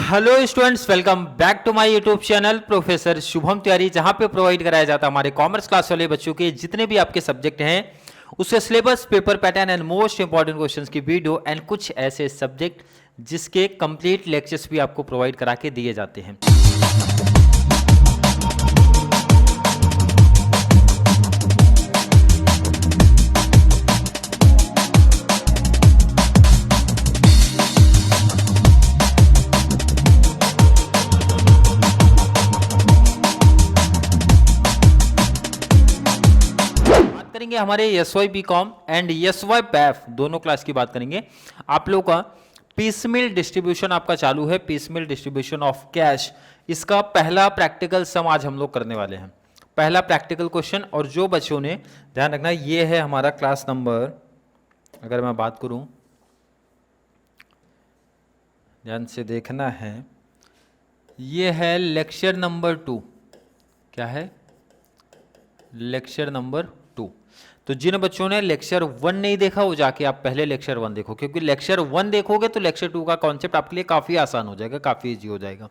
Hello students, welcome back to my YouTube channel professor Shubham Tiwari, जहां पे provide कराया जाता है हमारे कॉमर्स क्लास वाले बच्चों के जितने भी आपके सब्जेक्ट हैं उसके syllabus, paper pattern and most important questions की वीडियो एंड कुछ ऐसे सब्जेक्ट जिसके कंप्लीट लेक्चर्स भी आपको प्रोवाइड करा के दिए जाते हैं। करेंगे हमारे एसवाई बीकॉम एंड एसवाई पैफ दोनों क्लास की बात करेंगे। आप लोगों का पीसमिल डिस्ट्रीब्यूशन आपका चालू है, पीसमिल डिस्ट्रीब्यूशन ऑफ कैश। इसका पहला प्रैक्टिकल सम आज हम लोग करने वाले हैं, पहला प्रैक्टिकल क्वेश्चन। और जो बच्चों ने ध्यान रखना, ये है हमारा क्लास नंबर, अगर मैं बात करूं, ध्यान से देखना है, ये है लेक्चर नंबर 2। क्या है? Lecture number 2। तो जिन बच्चों ने लेक्चर 1 नहीं देखा वो जाके आप पहले लेक्चर 1 देखो, क्योंकि लेक्चर 1 देखोगे तो लेक्चर 2 का कॉन्सेप्ट आपके लिए काफी आसान हो जाएगा, काफी इजी हो जाएगा।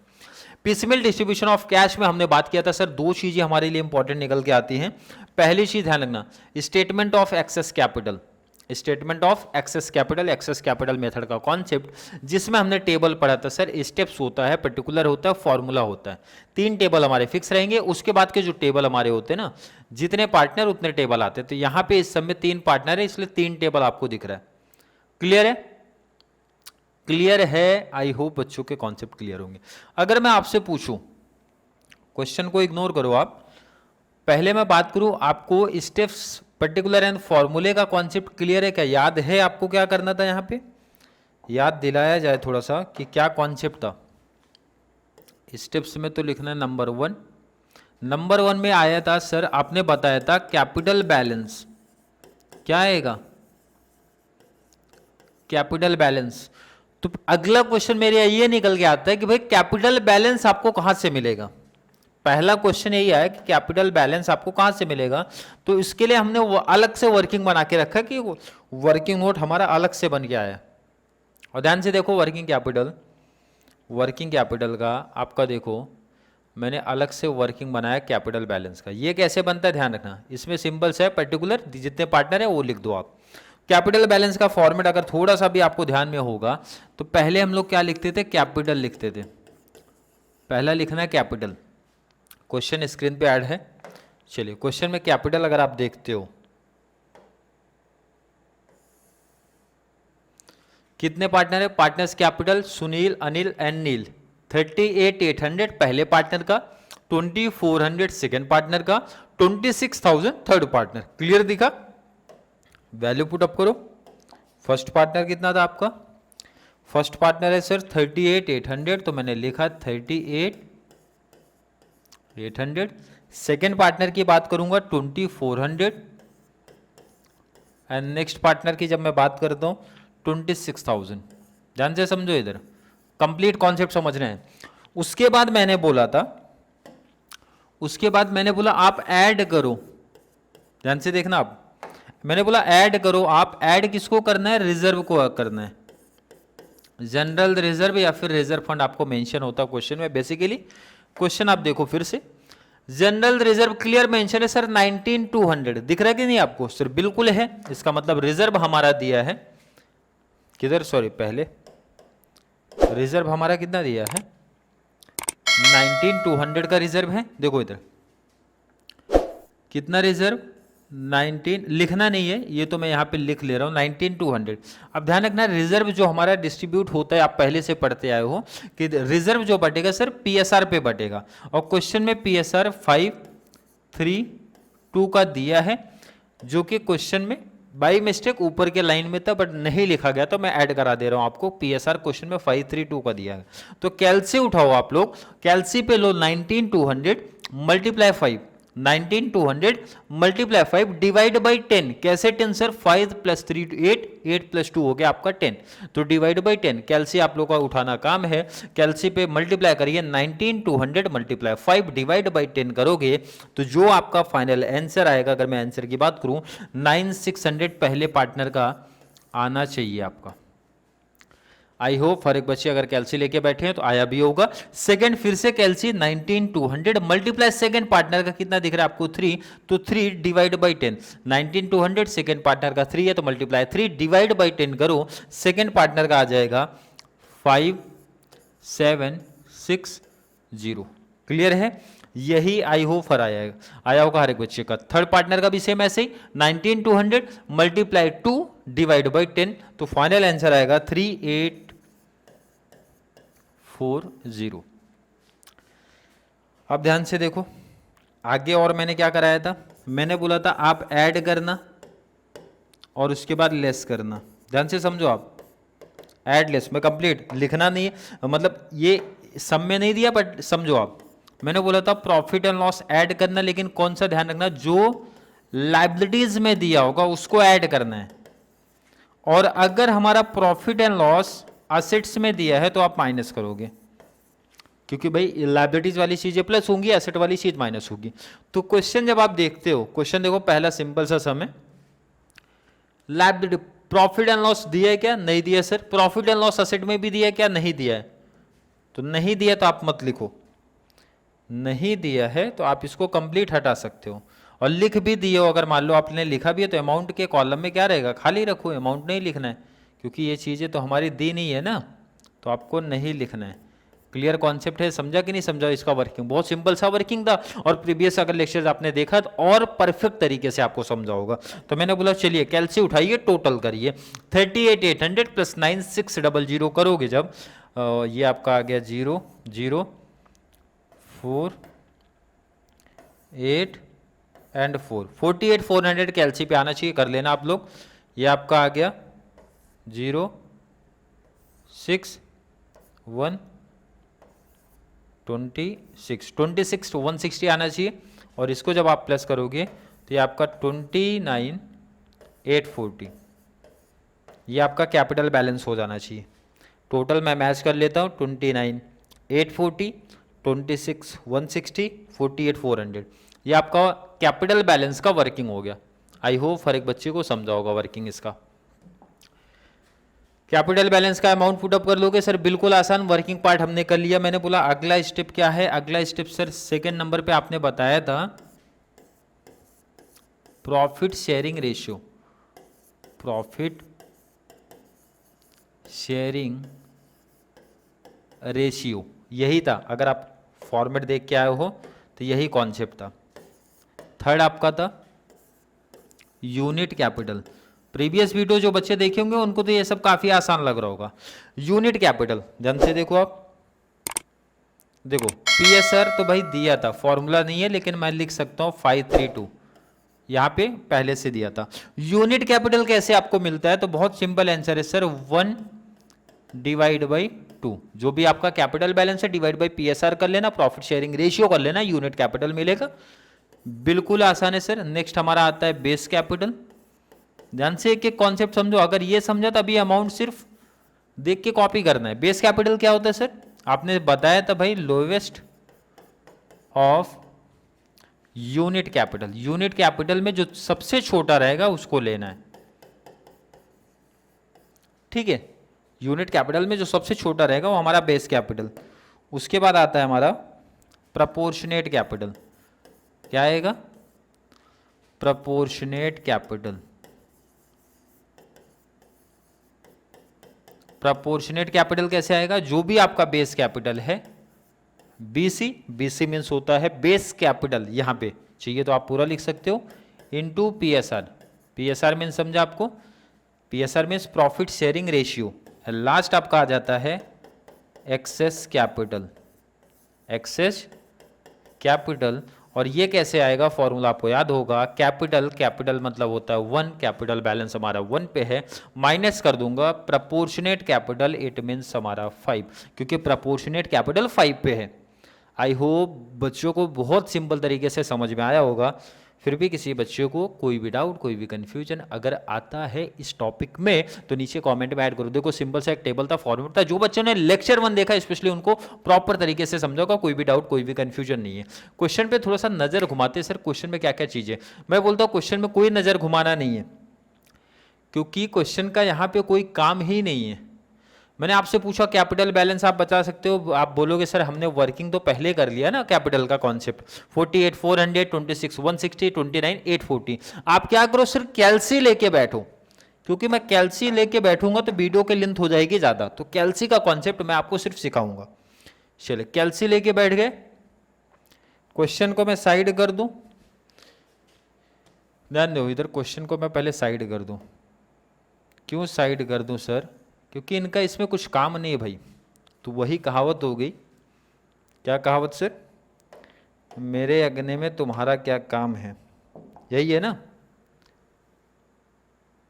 पीसमिल डिस्ट्रीब्यूशन ऑफ कैश में हमने बात किया था सर, दो चीजें हमारे लिए इंपॉर्टेंट निकल के आती हैं। पहली चीज ध्यान रखना, statement of excess capital, statement of excess capital method का कॉन्सेप्ट, जिसमें हमने टेबल पढ़ा था सर। स्टेप्स होता है, पर्टिकुलर होता है, फॉर्मूला होता है, 3 टेबल हमारे फिक्स रहेंगे। उसके बाद के जो टेबल हमारे होते हैं ना, जितने पार्टनर उतने टेबल आते हैं। तो यहां पे इस सब में 3 पार्टनर है, इसलिए 3 टेबल आपको दिख रहा है। क्लियर है? क्लियर है? आई होप बच्चों के कॉन्सेप्ट क्लियर होंगे। अगर मैं आपसे पूछूं, क्वेश्चन को इग्नोर करो आप, पहले मैं बात करूं, आपको स्टेप्स, पर्टिकुलर एंड फॉर्मूले का कॉन्सेप्ट क्लियर है क्या? याद है आपको क्या करना था? यहां पे याद दिलाया जाए थोड़ा सा कि क्या कॉन्सेप्ट था। स्टेप्स में तो लिखना है नंबर 1। नंबर 1 में आया था सर, आपने बताया था कैपिटल बैलेंस। क्या आएगा? Capital balance. तो अगला क्वेश्चन मेरे ये निकल के आता है कि भाई कैपिटल बैलेंस आपको कहां से मिलेगा। पहला क्वेश्चन यही है कि कैपिटल बैलेंस आपको कहां से मिलेगा। तो इसके लिए हमने वो अलग से वर्किंग बना के रखा कि वर्किंग नोट हमारा अलग से बन के आया। और ध्यान से देखो, वर्किंग कैपिटल का आपका देखो, मैंने अलग से वर्किंग बनाया कैपिटल बैलेंस का। ये कैसे बनता है ध्यान रखना, इसमें सिंबल्स है, पर्टिकुलर जितने पार्टनर है वो लिख दो आप। कैपिटल बैलेंस का फॉर्मेट अगर थोड़ा सा भी आपको ध्यान में होगा तो पहले हम लोग क्या लिखते थे? कैपिटल लिखते थे। पहला लिखना है कैपिटल। क्वेश्चन स्क्रीन पे ऐड है, चलिए क्वेश्चन में कैपिटल अगर आप देखते हो, कितने पार्टनर है? Partners capital Sunil, Anil and Neel. 38,800 पहले पार्टनर का, 2,400 सेकेंड पार्टनर का, 26,000 थर्ड पार्टनर। क्लियर दिखा? वैल्यू पुट अप करो। फर्स्ट पार्टनर कितना था आपका? फर्स्ट पार्टनर है सर 38,800, तो मैंने लिखा 38,800। सेकेंड पार्टनर की बात करूंगा 2,400, एंड नेक्स्ट पार्टनर की जब मैं बात करता हूं 26,000। ध्यान से समझो, इधर कंप्लीट कॉन्सेप्ट समझ रहे हैं। उसके बाद मैंने बोला आप ऐड करो। ध्यान से देखना, आप, मैंने बोला ऐड करो। आप ऐड किसको करना है? रिजर्व को करना है। जनरल रिजर्व या फिर रिजर्व फंड आपको मेंशन होता है क्वेश्चन में। बेसिकली क्वेश्चन आप देखो फिर से, जनरल रिजर्व क्लियर मेंशन है सर 19,200। दिख रहा है कि नहीं आपको? सर बिल्कुल है। इसका मतलब रिजर्व हमारा दिया है किधर, सॉरी, पहले रिजर्व हमारा कितना दिया है? 19,200 का रिजर्व है। देखो इधर कितना रिजर्व, 19, लिखना नहीं है ये तो मैं यहाँ पे लिख ले रहा हूँ 19,200। अब ध्यान रखना, रिजर्व जो हमारा डिस्ट्रीब्यूट होता है, आप पहले से पढ़ते आए हो कि रिजर्व जो बटेगा सर पीएसआर पे बटेगा। और क्वेश्चन में पीएसआर 532 का दिया है, जो कि क्वेश्चन में बाई मिस्टेक ऊपर के लाइन में था बट नहीं लिखा गया, तो मैं ऐड करा दे रहा हूं आपको। पीएसआर क्वेश्चन में 532 का दिया है। तो कैलसी उठाओ आप लोग, कैलसी पे लो 19,200 मल्टीप्लाई 5, 19,200 मल्टीप्लाई 5 डिवाइड बाई 10। कैसे 10 सर? 5 + 3 8, 8 + 2 हो गया आपका 10। तो डिवाइड बाई 10 कैलसी आप लोग का उठाना काम है। कैलसी पे मल्टीप्लाई करिए 19,200 मल्टीप्लाई 5 डिवाइड बाई 10 करोगे तो जो आपका फाइनल आंसर आएगा, अगर मैं आंसर की बात करूं, 9,600 पहले पार्टनर का आना चाहिए आपका। आई होप हर एक बच्चे अगर कैलसी लेके बैठे हैं तो आया भी होगा। सेकंड फिर से कैलसी 19200 मल्टीप्लाई सेकंड पार्टनर का कितना दिख रहा है आपको 3, तो 3 डिवाइड बाई 10, 19200 सेकंड पार्टनर का 3 है तो मल्टीप्लाई 3 डिवाइड बाई 10 करो, सेकंड पार्टनर का आ जाएगा 5760। क्लियर है, यही आई होप हर आया होगा हर एक बच्चे का। थर्ड पार्टनर का भी सेम ऐसे ही 19200 मल्टीप्लाई 2 डिवाइड बाई 10, तो फाइनल आंसर आएगा 3840। अब ध्यान से देखो आगे, और मैंने क्या कराया था, मैंने बोला था आप ऐड करना और उसके बाद लेस करना। ध्यान से समझो, आप ऐड लेस में कंप्लीट लिखना नहीं है, मतलब ये सम में नहीं दिया बट समझो आप, मैंने बोला था प्रॉफिट एंड लॉस ऐड करना, लेकिन कौन सा ध्यान रखना, जो लायबिलिटीज में दिया होगा उसको ऐड करना है। और अगर हमारा प्रॉफिट एंड लॉस असेट्स में दिया है तो आप माइनस करोगे, क्योंकि भाई लायबिलिटीज वाली चीजें प्लस होंगी, एसेट वाली चीज माइनस होगी। तो क्वेश्चन जब आप देखते हो, क्वेश्चन देखो पहला सिंपल सा सम है, लायबिलिटी प्रॉफिट एंड लॉस दिया है क्या, नहीं दिया sir. Profit and loss asset में भी दिया है क्या, नहीं दिया है। तो नहीं दिया तो आप मत लिखो, नहीं दिया है तो आप इसको कंप्लीट हटा सकते हो। और लिख भी दिए हो, अगर मान लो आपने लिखा भी है तो अमाउंट के कॉलम में क्या रहेगा, खाली रखो, अमाउंट नहीं लिखना है, क्योंकि ये चीज़ें तो हमारी दी नहीं है ना, तो आपको नहीं लिखना है। क्लियर कॉन्सेप्ट है, समझा कि नहीं समझा इसका वर्किंग, बहुत सिंपल सा वर्किंग था। और प्रीवियस अगर लेक्चर्स आपने देखा तो और परफेक्ट तरीके से आपको समझा होगा। तो मैंने बोला चलिए कैलसी उठाइए, टोटल करिए, 38,800 प्लस 9600 करोगे जब, ये आपका आ गया 0 0 4 8 एंड 4, 48,400 कैलसी पे आना चाहिए, कर लेना आप लोग। ये आपका आ गया 0 6 1 26 160 आना चाहिए। और इसको जब आप प्लस करोगे तो ये आपका 29,840, ये आपका कैपिटल बैलेंस हो जाना चाहिए। टोटल मैं मैच कर लेता हूँ, 29,840 26,160 48,400, ये आपका कैपिटल बैलेंस का वर्किंग हो गया। आई होप हर एक बच्चे को समझा होगा वर्किंग इसका। कैपिटल बैलेंस का अमाउंट पुटअप कर लोगे सर, बिल्कुल आसान, वर्किंग पार्ट हमने कर लिया। मैंने बोला अगला स्टेप क्या है, अगला स्टेप सर सेकंड नंबर पे आपने बताया था profit sharing ratio, profit sharing ratio, यही था। अगर आप फॉर्मेट देख के आए हो तो यही कॉन्सेप्ट था। थर्ड आपका था यूनिट कैपिटल। प्रीवियस वीडियो जो बच्चे देखे होंगे उनको तो ये सब काफी आसान लग रहा होगा। यूनिट कैपिटल ध्यान से देखो, आप देखो पीएसआर तो भाई दिया था, फॉर्मूला नहीं है, लेकिन मैं लिख सकता हूं 532, यहां पे पहले से दिया था। यूनिट कैपिटल कैसे आपको मिलता है, तो बहुत सिंपल आंसर है सर, 1 डिवाइड बाई 2, जो भी आपका कैपिटल बैलेंस है डिवाइड बाई पीएसआर कर लेना, प्रॉफिट शेयरिंग रेशियो कर लेना, यूनिट कैपिटल मिलेगा। बिल्कुल आसान है सर। नेक्स्ट हमारा आता है बेस कैपिटल। ध्यान से एक एक कॉन्सेप्ट समझो, अगर ये समझा तो अभी अमाउंट सिर्फ देख के कॉपी करना है। बेस कैपिटल क्या होता है सर, आपने बताया था भाई lowest of unit capital, unit capital में जो सबसे छोटा रहेगा उसको लेना है, ठीक है। यूनिट कैपिटल में जो सबसे छोटा रहेगा वो हमारा बेस कैपिटल। उसके बाद आता है हमारा प्रपोर्शनेट कैपिटल। क्या आएगा, प्रपोर्शनेट कैपिटल। प्रपोर्शनेट कैपिटल कैसे आएगा, जो भी आपका बेस कैपिटल है, बीसी, बीसी मीन्स होता है बेस कैपिटल, यहां पे चाहिए तो आप पूरा लिख सकते हो, इनटू पीएसआर। पीएसआर मीन्स समझा आपको, PSR means profit sharing ratio. Last आपका आ जाता है एक्सेस कैपिटल, एक्सेस कैपिटल। और ये कैसे आएगा, फॉर्मूला आपको याद होगा, कैपिटल, कैपिटल मतलब होता है 1, कैपिटल बैलेंस हमारा 1 पे है, माइनस कर दूंगा प्रपोर्शनेट कैपिटल, इट मीन्स हमारा 5, क्योंकि प्रपोर्शनेट कैपिटल 5 पे है। आई होप बच्चों को बहुत सिंपल तरीके से समझ में आया होगा। फिर भी किसी बच्चे को कोई भी डाउट, कोई भी कन्फ्यूजन अगर आता है इस टॉपिक में तो नीचे कमेंट में ऐड करो। देखो सिंपल सा एक टेबल था, फॉर्मेट था, जो बच्चों ने लेक्चर 1 देखा स्पेशली उनको प्रॉपर तरीके से समझा होगा, कोई भी डाउट, कोई भी कन्फ्यूजन नहीं है। क्वेश्चन पे थोड़ा सा नजर घुमाते सर, क्वेश्चन में क्या क्या चीजें, मैं बोलता हूँ क्वेश्चन में कोई नजर घुमाना नहीं है, क्योंकि क्वेश्चन का यहाँ पे कोई काम ही नहीं है। मैंने आपसे पूछा कैपिटल बैलेंस आप बता सकते हो, आप बोलोगे सर हमने वर्किंग तो पहले कर लिया ना कैपिटल का कॉन्सेप्ट, 48 400 26 160 29 840। आप क्या करो सर कैलसी लेके बैठो, क्योंकि मैं कैलसी लेके बैठूंगा तो वीडियो की लेंथ हो जाएगी ज्यादा, तो कैलसी का कॉन्सेप्ट मैं आपको सिर्फ सिखाऊंगा। चलिए कैलसी लेके बैठ गए, क्वेश्चन को मैं साइड कर दूं, ध्यान दो इधर, क्वेश्चन को मैं पहले साइड कर दूं। क्यों साइड कर दूं सर? क्योंकि इनका इसमें कुछ काम नहीं है भाई। तो वही कहावत हो गई, क्या कहावत सर? मेरे अगने में तुम्हारा क्या काम है, यही है ना।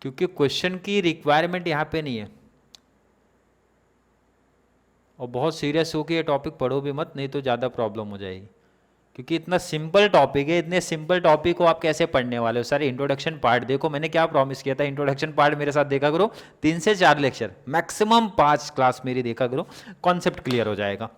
क्योंकि क्वेश्चन की रिक्वायरमेंट यहाँ पे नहीं है, और बहुत सीरियस होकर ये टॉपिक पढ़ो भी मत, नहीं तो ज़्यादा प्रॉब्लम हो जाएगी। क्योंकि इतना सिंपल टॉपिक है, इतने सिंपल टॉपिक को आप कैसे पढ़ने वाले हो? सर इंट्रोडक्शन पार्ट देखो, मैंने क्या प्रॉमिस किया था, इंट्रोडक्शन पार्ट मेरे साथ देखा करो, 3 से 4 लेक्चर मैक्सिमम 5 क्लास मेरी देखा करो, कॉन्सेप्ट क्लियर हो जाएगा।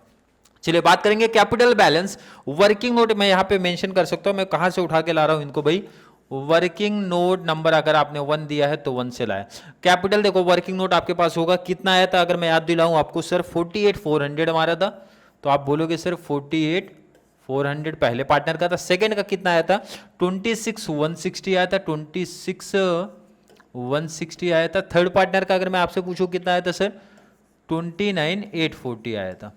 चलिए बात करेंगे कैपिटल बैलेंस। वर्किंग नोट मैं यहाँ पे मेंशन कर सकता हूँ, मैं कहाँ से उठा के ला रहा हूँ इनको भाई, वर्किंग नोट नंबर अगर आपने 1 दिया है तो 1 से लाया। कैपिटल देखो वर्किंग नोट आपके पास होगा, कितना आया था अगर मैं याद दिलाऊं आपको सर, 48 400 हमारा था। तो आप बोलोगे सर 48 400 पहले पार्टनर का था, सेकंड का कितना आया था 26 160 आया था, 26 160 आया था। थर्ड पार्टनर का अगर मैं आपसे पूछूं कितना आया था सर, 29 840 आया था।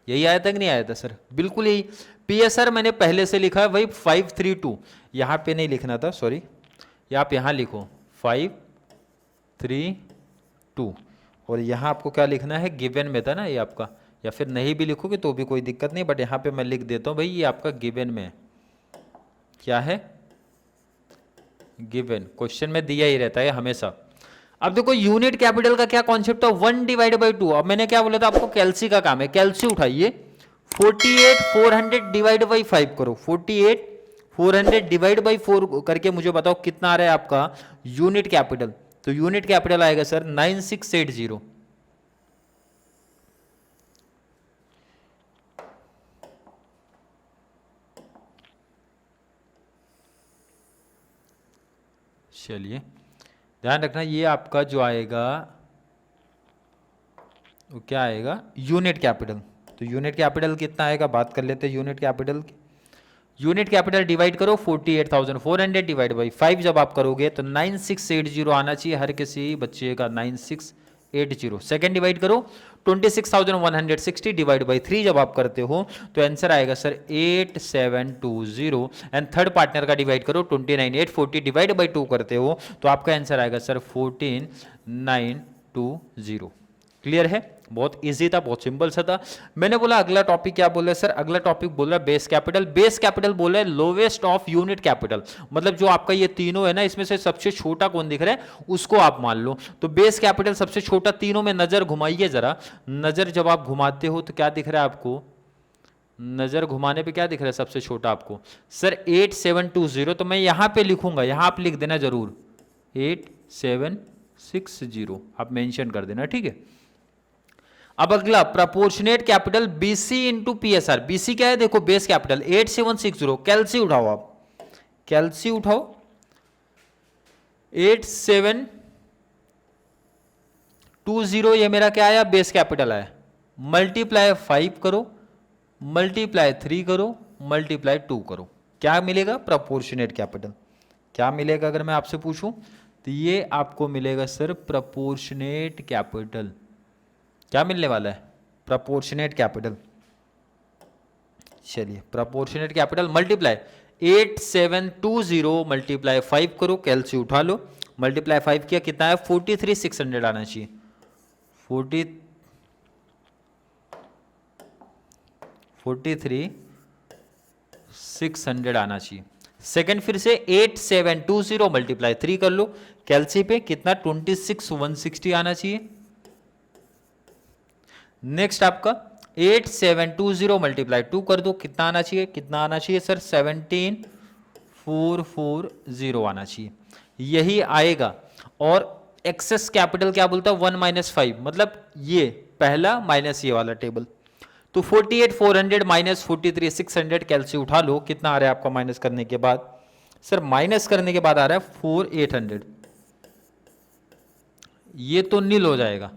यही आया था कि नहीं आया था सर? बिल्कुल यही। पीएसआर मैंने पहले से लिखा है वही 532, यहां पे नहीं लिखना था, सॉरी, या आप यहां लिखो 532, और यहां आपको क्या लिखना है, गिवन में था ना ये आपका, या फिर नहीं भी लिखोगे तो भी कोई दिक्कत नहीं, बट यहां पे मैं लिख देता हूं भाई ये आपका गिवन में है। क्या है? गिवन, क्वेश्चन में दिया ही रहता है हमेशा। अब देखो यूनिट कैपिटल का क्या कॉन्सेप्ट था, 1/2। अब मैंने क्या बोला था आपको, कैलसी का काम है, कैलसी उठाइए, 48 400 डिवाइड बाई 5 करो, 48 400 डिवाइड बाई 4 करके मुझे बताओ कितना आ रहा है आपका यूनिट कैपिटल। तो यूनिट कैपिटल आएगा सर 9680। चलिए ध्यान रखना, ये आपका जो आएगा वो क्या आएगा, यूनिट कैपिटल। तो यूनिट कैपिटल कितना आएगा, बात कर लेते हैं यूनिट कैपिटल की। यूनिट कैपिटल डिवाइड करो 48,400 डिवाइड बाई 5 जब आप करोगे तो 9680 आना चाहिए हर किसी बच्चे का, 9680। सेकेंड डिवाइड करो 26,160 डिवाइड बाई 3 जब आप करते हो तो आंसर आएगा सर 8720। एंड थर्ड पार्टनर का डिवाइड करो 29,840 डिवाइड बाई 2 करते हो तो आपका आंसर आएगा सर 14,920। क्लियर है? बहुत इजी था, बहुत सिंपल सा था। मैंने बोला अगला टॉपिक क्या बोल रहा है सर, अगला टॉपिक बोल रहा है बेस कैपिटल। बेस कैपिटल बोल रहा है लोवेस्ट ऑफ यूनिट कैपिटल, मतलब जो आपका ये तीनों है ना इसमें से सबसे छोटा कौन दिख रहा है उसको आप मान लो। तो बेस कैपिटल सबसे छोटा, तीनों में नजर घुमाइए जरा, नजर जब आप घुमाते हो तो क्या दिख रहा है आपको, नजर घुमाने पे क्या दिख रहा है सबसे छोटा आपको सर 8720। तो मैं यहां पे लिखूंगा, यहां आप लिख देना जरूर 8760, आप मेंशन कर देना, ठीक है। अब अगला proportionate capital BC into PSR. BC क्या है देखो, बेस कैपिटल 8760। कैलसी उठाओ, आप कैलसी उठाओ, 8720 ये मेरा क्या आया, बेस कैपिटल आया। मल्टीप्लाई 5 करो, मल्टीप्लाई 3 करो, मल्टीप्लाई 2 करो, क्या मिलेगा, प्रपोर्शनेट कैपिटल। क्या मिलेगा अगर मैं आपसे पूछूं तो ये आपको मिलेगा सर प्रपोर्शनेट कैपिटल। क्या मिलने वाला है, प्रपोर्शनेट कैपिटल। चलिए प्रपोर्शनेट कैपिटल मल्टीप्लाई 8720 मल्टीप्लाई 5 करो, कैलसी उठा लो, मल्टीप्लाई 5 किया कितना है 43,600 आना चाहिए, 43,600 आना चाहिए। सेकंड फिर से 8720 मल्टीप्लाई 3 कर लो, कैलसी पे कितना 26,160 आना चाहिए। नेक्स्ट आपका 8720 मल्टीप्लाई 2 कर दो, कितना आना चाहिए, कितना आना चाहिए सर 17,440 आना चाहिए, यही आएगा। और एक्सेस कैपिटल क्या बोलता है 1 - 5, मतलब ये पहला माइनस ये वाला टेबल। तो 48,400 माइनस 43,600 कैलसी उठा लो, कितना आ रहा है आपका माइनस करने के बाद सर, माइनस करने के बाद आ रहा है 4,800। ये तो नील हो जाएगा,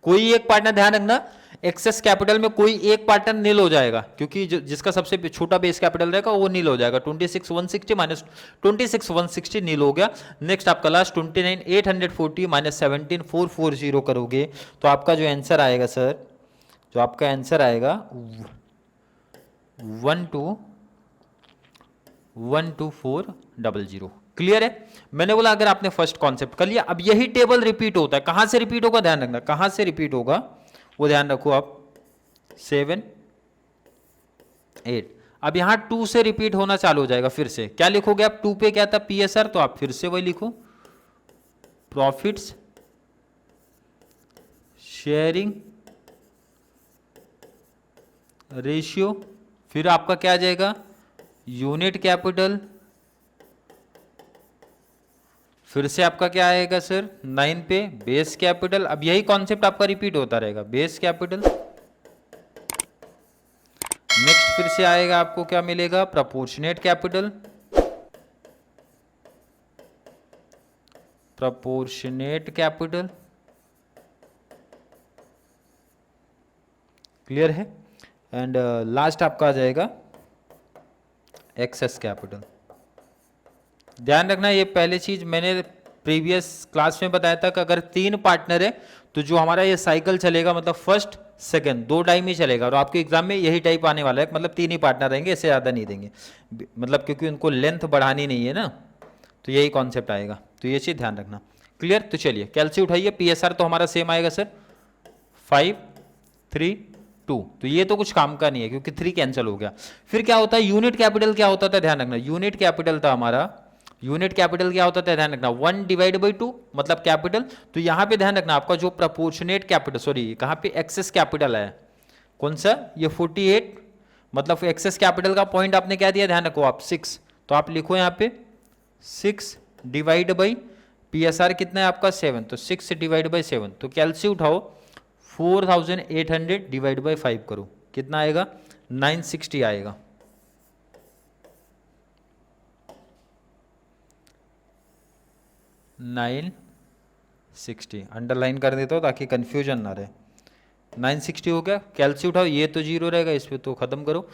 कोई एक पार्टनर, ध्यान रखना एक्सेस कैपिटल में कोई एक पार्टनर नील हो जाएगा, क्योंकि जिसका सबसे छोटा बेस कैपिटल रहेगा वो नील हो जाएगा। 26,160 माइनस 26,160 नील हो गया। नेक्स्ट आपका लास्ट 29,840 माइनस 17,440 करोगे तो आपका जो आंसर आएगा सर, जो आपका आंसर आएगा 12,400। क्लियर है? मैंने बोला अगर आपने फर्स्ट कॉन्सेप्ट कर लिया, अब यही टेबल रिपीट होता है। कहां से रिपीट होगा, ध्यान रखना, कहां से रिपीट होगा वो ध्यान रखो आप। 7, 8, अब यहां 2 से रिपीट होना चालू हो जाएगा। फिर से क्या लिखोगे आप, 2 पे क्या था पीएसआर, तो आप फिर से वही लिखो, प्रॉफिट्स शेयरिंग रेशियो, फिर आपका क्या आ जाएगा यूनिट कैपिटल, फिर से आपका क्या आएगा सर 9 पे बेस कैपिटल। अब यही कॉन्सेप्ट आपका रिपीट होता रहेगा, बेस कैपिटल। नेक्स्ट फिर से आएगा आपको क्या मिलेगा, proportionate capital, proportionate capital. Clear है? एंड लास्ट आपका आ जाएगा एक्सेस कैपिटल। ध्यान रखना ये पहले चीज मैंने प्रीवियस क्लास में बताया था कि अगर 3 पार्टनर है तो जो हमारा ये साइकिल चलेगा मतलब फर्स्ट सेकंड 2 टाइम ही चलेगा, और आपके एग्जाम में यही टाइप आने वाला है, मतलब 3 ही पार्टनर रहेंगे, इससे ज़्यादा नहीं देंगे, मतलब क्योंकि उनको लेंथ बढ़ानी नहीं है ना, तो यही कॉन्सेप्ट आएगा, तो ये चीज़ ध्यान रखना। क्लियर? तो चलिए कैलसी उठाइए। पीएसआर तो हमारा सेम आएगा सर 5, 3, 2, तो ये तो कुछ काम का नहीं है क्योंकि 3 कैंसिल हो गया। फिर क्या होता है यूनिट कैपिटल, क्या होता था ध्यान रखना, यूनिट कैपिटल था हमारा, यूनिट कैपिटल क्या होता था ध्यान रखना 1/2 मतलब कैपिटल। तो यहां पे ध्यान रखना आपका जो प्रोपोर्शनेट कैपिटल, सॉरी कहां पे एक्सेस कैपिटल है, कौन सा ये 48, मतलब एक्सेस कैपिटल का पॉइंट आपने क्या दिया ध्यान रखो आप 6, तो आप लिखो यहां पे 6 डिवाइड बाई पीएसआर कितना है आपका 7, तो 6 डिवाइड बाई 7, तो कैलसी उठाओ 4,800 डिवाइड बाई 5 करो, कितना आएगा 960 आएगा। 960 अंडरलाइन कर देता हूँ ताकि कंफ्यूजन ना रहे। 960 हो गया, कैलसी उठाओ, ये तो जीरो रहेगा, इस पे तो खत्म करो।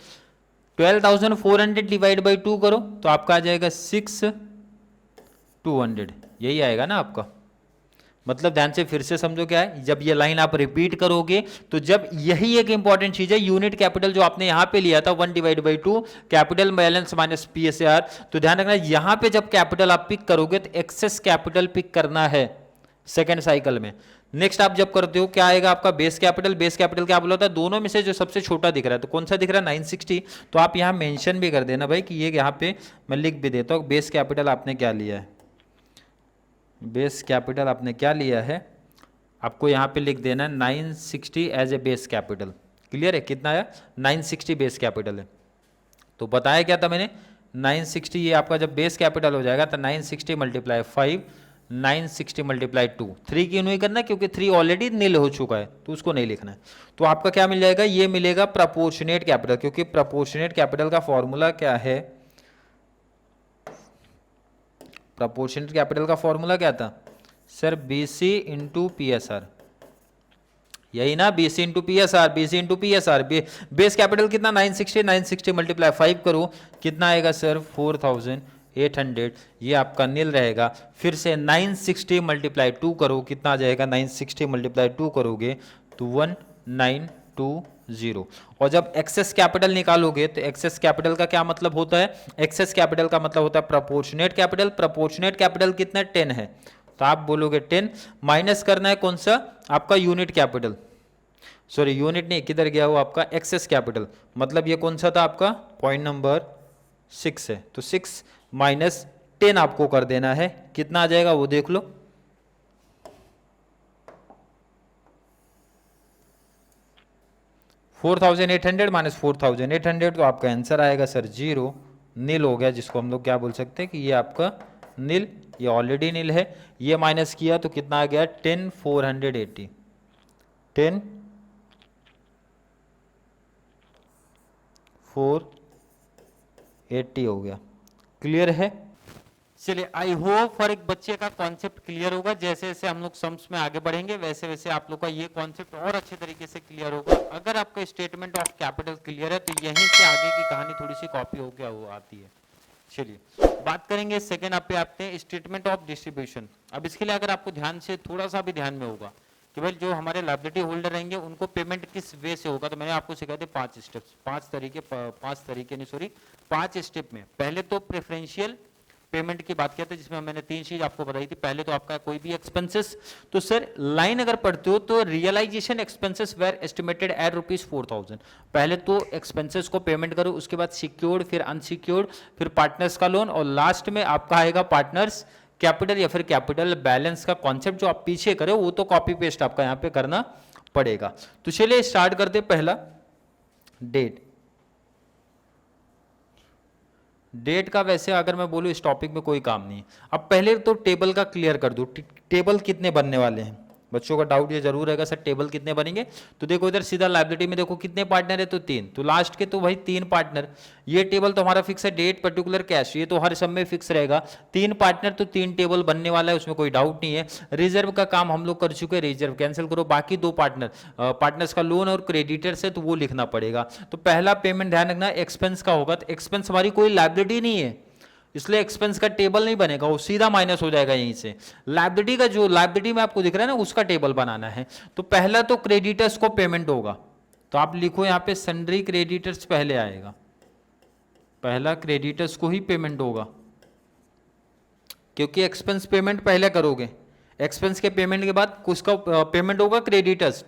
12,400 डिवाइड बाई 2 करो तो आपका आ जाएगा 6,200, यही आएगा ना आपका। मतलब ध्यान से फिर से समझो क्या है, जब ये लाइन आप रिपीट करोगे तो जब यही एक इंपॉर्टेंट चीज है, यूनिट कैपिटल जो आपने यहां पे लिया था 1/2 कैपिटल बैलेंस माइनस पीएसआर, तो ध्यान रखना यहां पे जब कैपिटल आप पिक करोगे तो एक्सेस कैपिटल पिक करना है सेकेंड साइकिल में। नेक्स्ट आप जब करते हो क्या आएगा आपका बेस कैपिटल, बेस कैपिटल क्या बोला था दोनों में से जो सबसे छोटा दिख रहा है, तो कौन सा दिख रहा है 960, तो आप यहां मेंशन भी कर देना भाई कि ये यहां पे मैं लिख भी देता हूं बेस कैपिटल आपने क्या लिया है, बेस कैपिटल आपने क्या लिया है, आपको यहाँ पे लिख देना 960 as a base capital. Clear है? कितना है 960 बेस कैपिटल है। तो बताया क्या था मैंने 960, ये आपका जब बेस कैपिटल हो जाएगा तो 960 मल्टीप्लाई 5, 960 मल्टीप्लाई 2, 3 क्यों नहीं करना क्योंकि 3 ऑलरेडी नील हो चुका है तो उसको नहीं लिखना है। तो आपका क्या मिल जाएगा, ये मिलेगा प्रोपोर्शनेट कैपिटल, क्योंकि प्रोपोर्शनेट कैपिटल का फॉर्मूला क्या है, प्रोपोर्शनेट कैपिटल का फॉर्मूला क्या था सर बीसी इंटू पीएसआर, यही ना BC into PSR, BC into PSR. Base capital कितना 960, 960 मल्टीप्लाई 5 करो कितना आएगा सर 4,800, ये आपका नील रहेगा। फिर से 960 मल्टीप्लाई 2 करो कितना आ जाएगा, 960 मल्टीप्लाई 2 करोगे तो 1920, और जब एक्सेस कैपिटल निकालोगे तो एक्सेस कैपिटल का क्या मतलब होता है, एक्सेस कैपिटल का मतलब होता है प्रोपोर्शनेट कैपिटल। प्रोपोर्शनेट कैपिटल कितना 10 है, तो आप बोलोगे 10 माइनस करना है कौन सा आपका यूनिट कैपिटल, सॉरी यूनिट नहीं किधर गया वो आपका एक्सेस कैपिटल, मतलब ये कौन सा था आपका पॉइंट नंबर 6 है, तो 6 माइनस 10 आपको कर देना है, कितना आ जाएगा वो देख लो, 4,800 माइनस 4,800, तो आपका आंसर आएगा सर 0, नील हो गया, जिसको हम लोग क्या बोल सकते हैं कि ये आपका नील, ये ऑलरेडी नील है। ये माइनस किया तो कितना आ गया 10,480, 10,480 हो गया। क्लियर है? चलिए, आई होप हर एक बच्चे का कॉन्सेप्ट क्लियर होगा। जैसे जैसे हम लोग सम्स में आगे बढ़ेंगे वैसे वैसे आप लोग का ये कॉन्सेप्ट और अच्छे तरीके से क्लियर होगा। अगर आपका स्टेटमेंट ऑफ कैपिटल क्लियर है तो यहीं से आगे की कहानी थोड़ी सी कॉपी होकर वो आती है। चलिए बात करेंगे सेकेंड आप पे आते हैं, स्टेटमेंट ऑफ डिस्ट्रीब्यूशन। अब इसके लिए अगर आपको ध्यान से थोड़ा सा भी ध्यान में होगा कि भाई जो हमारे लायबिलिटी होल्डर रहेंगे उनको पेमेंट किस वे से होगा, तो मैंने आपको सिखाया थे 5 स्टेप्स, 5 स्टेप में। पहले तो प्रेफरेंशियल पेमेंट की बात किया था जिसमें मैंने 3 चीज आपको बताई थी। पहले तो आपका कोई भी एक्सपेंसेस, तो सर लाइन अगर पढ़ते हो तो realization expenses were estimated at ₹4,000। पहले तो एक्सपेंसेस को पेमेंट करो, उसके बाद सिक्योर्ड, फिर अनसिक्योर्ड, फिर पार्टनर्स का लोन, और लास्ट में आपका आएगा पार्टनर्स कैपिटल या फिर कैपिटल बैलेंस का कॉन्सेप्ट जो आप पीछे करो वो तो कॉपी पेस्ट आपका यहाँ पे करना पड़ेगा। तो चलिए स्टार्ट करते। पहला डेट का वैसे अगर मैं बोलूँ इस टॉपिक में कोई काम नहीं है। अब पहले तो टेबल का क्लियर कर दूँ, टेबल कितने बनने वाले हैं। बच्चों का डाउट ये जरूर रहेगा सर टेबल कितने बनेंगे, तो देखो इधर सीधा लायबिलिटी में देखो कितने पार्टनर है, तो 3, तो लास्ट के तो भाई 3 पार्टनर। ये टेबल तो हमारा फिक्स है, डेट पर्टिकुलर कैश, ये तो हर सब में फिक्स रहेगा। 3 पार्टनर तो 3 टेबल बनने वाला है, उसमें कोई डाउट नहीं है। रिजर्व का काम हम लोग कर चुके हैं, रिजर्व कैंसिल करो। बाकी 2 पार्टनर्स का लोन और क्रेडिटर्स है तो वो लिखना पड़ेगा। तो पहला पेमेंट ध्यान रखना एक्सपेंस का होगा, तो एक्सपेंस हमारी कोई लायबिलिटी नहीं है इसलिए एक्सपेंस का टेबल नहीं बनेगा, वो सीधा माइनस हो जाएगा यहीं से। लायबिलिटी का जो लायबिलिटी में आपको दिख रहा है ना उसका टेबल बनाना है। तो पहला तो क्रेडिटर्स को पेमेंट होगा, तो आप लिखो यहां पे सन्ड्री क्रेडिटर्स पहले आएगा, पहला क्रेडिटर्स को ही पेमेंट होगा क्योंकि एक्सपेंस पेमेंट पहले करोगे। एक्सपेंस के पेमेंट के बाद उसका पेमेंट होगा क्रेडिटर्स,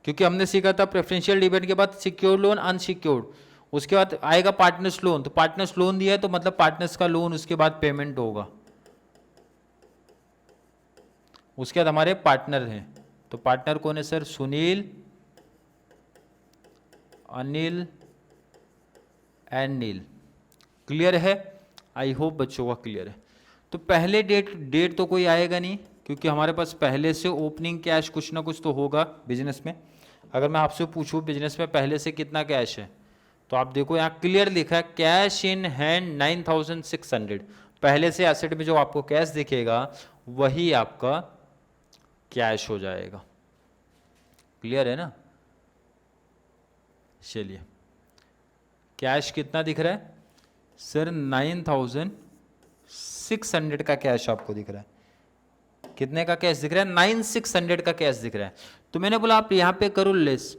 क्योंकि हमने सीखा था प्रेफरेंशियल डिविडेंड के बाद सिक्योर्ड लोन, अनसिक्योर्ड, उसके बाद आएगा पार्टनर्स लोन। तो पार्टनर्स लोन दिया है तो मतलब पार्टनर्स का लोन उसके बाद पेमेंट होगा। उसके बाद हमारे पार्टनर हैं, तो पार्टनर कौन है sir, Sunil, Anil and Neel. Clear है, आई होप बच्चों का क्लियर है। तो पहले डेट तो कोई आएगा नहीं क्योंकि हमारे पास पहले से ओपनिंग कैश कुछ ना कुछ तो होगा बिजनेस में। अगर मैं आपसे पूछूं बिजनेस में पहले से कितना कैश है, तो आप देखो यहाँ क्लियर लिखा है कैश इन हैंड 9,600। पहले से एसेट में जो आपको कैश दिखेगा वही आपका कैश हो जाएगा। क्लियर है ना। चलिए कैश कितना दिख रहा है सर, 9,600 का कैश आपको दिख रहा है। कितने का कैश दिख रहा है, 9,600 का कैश दिख रहा है। तो मैंने बोला आप यहां पे करो लेस,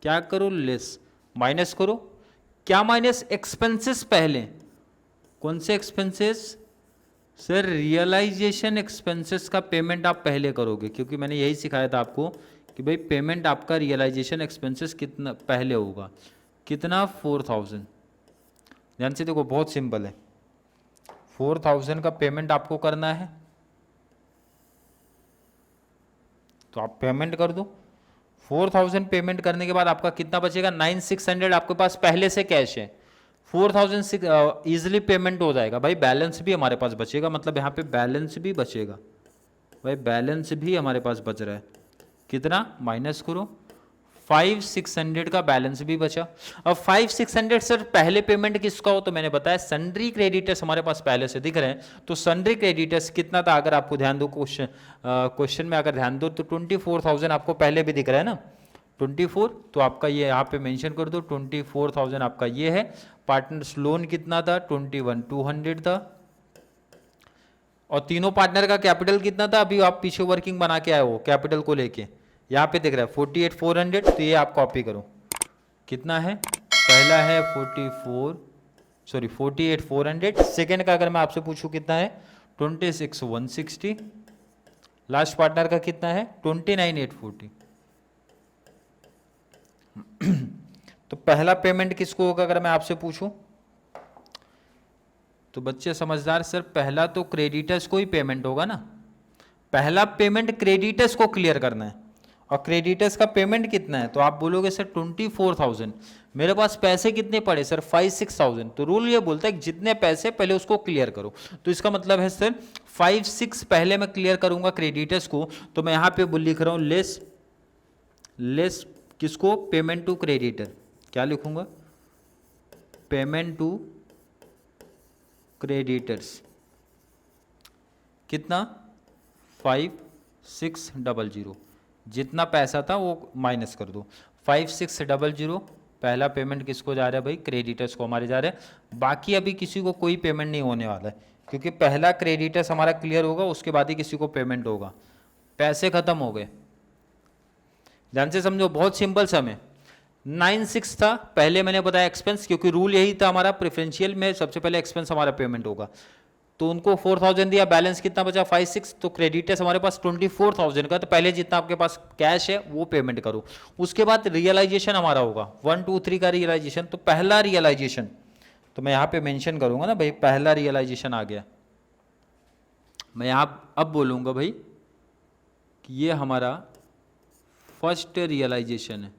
क्या करो लेस, माइनस करो। क्या माइनस, एक्सपेंसेस पहले, कौन से एक्सपेंसेस सर, रियलाइजेशन एक्सपेंसेस का पेमेंट आप पहले करोगे, क्योंकि मैंने यही सिखाया था आपको कि भाई पेमेंट आपका रियलाइजेशन एक्सपेंसेस कितना पहले होगा, कितना 4,000। ध्यान से देखो बहुत सिंपल है, 4,000 का पेमेंट आपको करना है तो आप पेमेंट कर दो। 4,000 पेमेंट करने के बाद आपका कितना बचेगा, 9,600 आपके पास पहले से कैश है। 4,000 इजिली पेमेंट हो जाएगा भाई, बैलेंस भी हमारे पास बचेगा, मतलब यहाँ पे बैलेंस भी बचेगा भाई, बैलेंस भी हमारे पास बच रहा है। कितना, माइनस करो, 5,600 का बैलेंस भी बचा। अब 5,600 सर पहले पेमेंट किसका हो, तो मैंने बताया सन्ड्री क्रेडिटर्स हमारे पास पहले से दिख रहे हैं। तो सन्ड्री क्रेडिटर्स कितना था, अगर आपको ध्यान दो क्वेश्चन में अगर ध्यान दो तो 24,000 आपको पहले भी दिख रहा है ना, 24। तो आपका ये यहाँ पे मेंशन कर दो, 24,000 आपका ये है। पार्टनर्स लोन कितना था, 21,200 था। और तीनों पार्टनर का कैपिटल कितना था, अभी आप पीछे वर्किंग बना के आए हो कैपिटल को लेके, यहाँ पे दिख रहा है 48,400। तो ये आप कॉपी करो, कितना है, पहला है 48,400। सेकेंड का अगर मैं आपसे पूछूं कितना है, 26,160। लास्ट पार्टनर का कितना है, 29,840। तो पहला पेमेंट किसको होगा अगर मैं आपसे पूछूं, तो बच्चे समझदार सर पहला तो क्रेडिटर्स को ही पेमेंट होगा ना, पहला पेमेंट क्रेडिटर्स को क्लियर करना है। और क्रेडिटर्स का पेमेंट कितना है, तो आप बोलोगे सर 24,000, मेरे पास पैसे कितने पड़े सर 5,600। तो रूल ये बोलता है कि जितने पैसे पहले उसको क्लियर करो। तो इसका मतलब है सर 5,600 पहले मैं क्लियर करूंगा क्रेडिटर्स को, तो मैं यहाँ पे लिख रहा हूँ लेस किसको, पेमेंट टू क्रेडिटर। क्या लिखूंगा, पेमेंट टू क्रेडिटर्स। कितना 5600, जितना पैसा था वो माइनस कर दो। 5600 पहला पेमेंट किसको जा रहा है भाई, क्रेडिटर्स को हमारे जा रहे हैं। बाकी अभी किसी को कोई पेमेंट नहीं होने वाला है, क्योंकि पहला क्रेडिटर्स हमारा क्लियर होगा, उसके बाद ही किसी को पेमेंट होगा। पैसे खत्म हो गए, ध्यान से समझो, बहुत सिंपल सम है। 96 था, पहले मैंने बताया एक्सपेंस, क्योंकि रूल यही था हमारा प्रेफरेंशियल में सबसे पहले एक्सपेंस हमारा पेमेंट होगा। तो उनको 4000 दिया, बैलेंस कितना बचा 56, तो क्रेडिटर्स हमारे पास 24000 का, तो पहले जितना आपके पास कैश है वो पेमेंट करो। उसके बाद रियलाइजेशन हमारा होगा 1 2 3 का रियलाइजेशन। तो पहला रियलाइजेशन तो मैं यहाँ पे मेंशन करूंगा ना भाई, पहला रियलाइजेशन आ गया, मैं यहाँ अब बोलूंगा भाई कि ये हमारा फर्स्ट रियलाइजेशन है,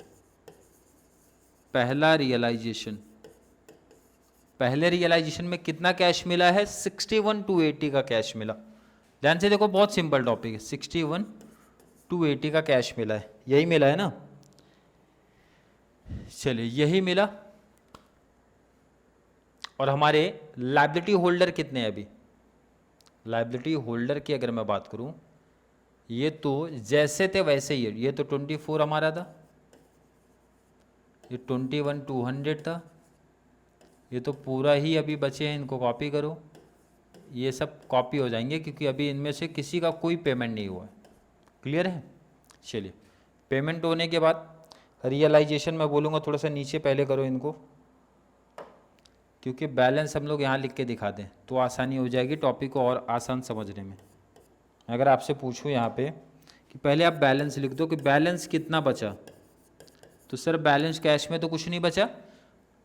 पहला रियलाइजेशन। पहले रियलाइजेशन में कितना कैश मिला है, 61,280 का कैश मिला। ध्यान से देखो, बहुत सिंपल टॉपिक है, 61,280 का कैश मिला है, यही मिला है ना। चलिए यही मिला। और हमारे लायबिलिटी होल्डर कितने हैं अभी, लायबिलिटी होल्डर की अगर मैं बात करूं, ये तो जैसे थे वैसे ही है। ये तो 24 हमारा था, ये 21,200 था, ये तो पूरा ही अभी बचे हैं, इनको कॉपी करो, ये सब कॉपी हो जाएंगे क्योंकि अभी इनमें से किसी का कोई पेमेंट नहीं हुआ है। क्लियर है। चलिए पेमेंट होने के बाद रियलाइजेशन मैं बोलूँगा थोड़ा सा नीचे पहले करो इनको, क्योंकि बैलेंस हम लोग यहाँ लिख के दिखा दें तो आसानी हो जाएगी टॉपिक को और आसान समझने में। अगर आपसे पूछूँ यहाँ पे कि पहले आप बैलेंस लिख दो कि बैलेंस कितना बचा, तो सर बैलेंस कैश में तो कुछ नहीं बचा।